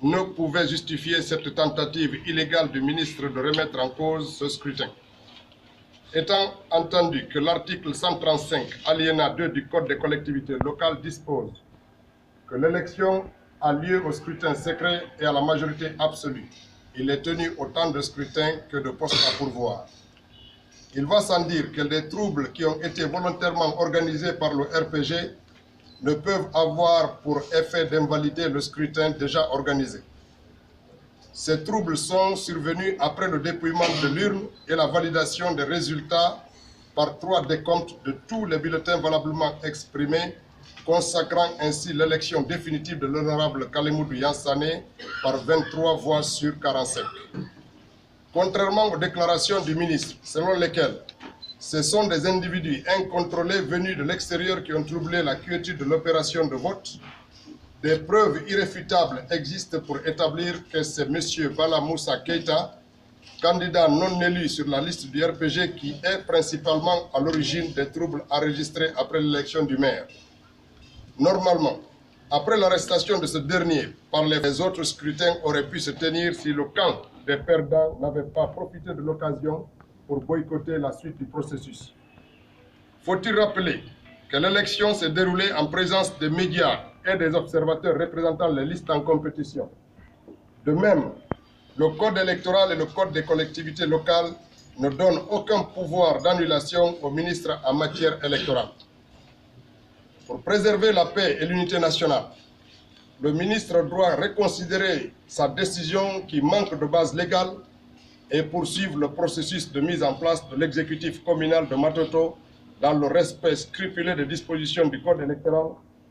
ne pouvait justifier cette tentative illégale du ministre de remettre en cause ce scrutin. Étant entendu que l'article 135, alinéa 2 du Code des collectivités locales dispose que l'élection a lieu au scrutin secret et à la majorité absolue, il est tenu autant de scrutins que de postes à pourvoir. Il va sans dire que les troubles qui ont été volontairement organisés par le RPG ne peuvent avoir pour effet d'invalider le scrutin déjà organisé. Ces troubles sont survenus après le dépouillement de l'urne et la validation des résultats par 3 décomptes de tous les bulletins valablement exprimés, consacrant ainsi l'élection définitive de l'honorable Kalemoudou Yansane par 23 voix sur 45. Contrairement aux déclarations du ministre, selon lesquelles ce sont des individus incontrôlés venus de l'extérieur qui ont troublé la quiétude de l'opération de vote, des preuves irréfutables existent pour établir que c'est M. Bala Moussa Keïta, candidat non élu sur la liste du RPG, qui est principalement à l'origine des troubles enregistrés après l'élection du maire. Normalement, après l'arrestation de ce dernier par les autres scrutins auraient pu se tenir si le camp des perdants n'avait pas profité de l'occasion pour boycotter la suite du processus. Faut-il rappeler que l'élection s'est déroulée en présence des médias et des observateurs représentant les listes en compétition. De même, le code électoral et le code des collectivités locales ne donnent aucun pouvoir d'annulation au ministre en matière électorale. Pour préserver la paix et l'unité nationale, le ministre doit reconsidérer sa décision qui manque de base légale et poursuivre le processus de mise en place de l'exécutif communal de Matoto dans le respect scrupuleux des dispositions du code électoral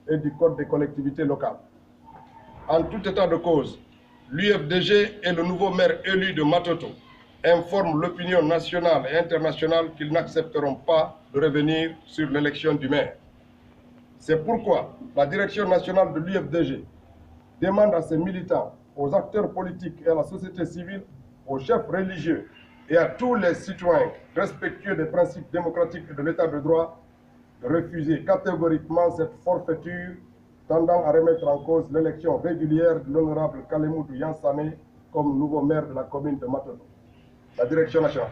et du code des collectivités locales. En tout état de cause, l'UFDG et le nouveau maire élu de Matoto informent l'opinion nationale et internationale qu'ils n'accepteront pas de revenir sur l'élection du maire. C'est pourquoi la direction nationale de l'UFDG demande à ses militants, aux acteurs politiques et à la société civile, aux chefs religieux et à tous les citoyens respectueux des principes démocratiques et de l'état de droit de refuser catégoriquement cette forfaiture tendant à remettre en cause l'élection régulière de l'honorable Kalemoudou Yansane comme nouveau maire de la commune de Matoto. La direction nationale.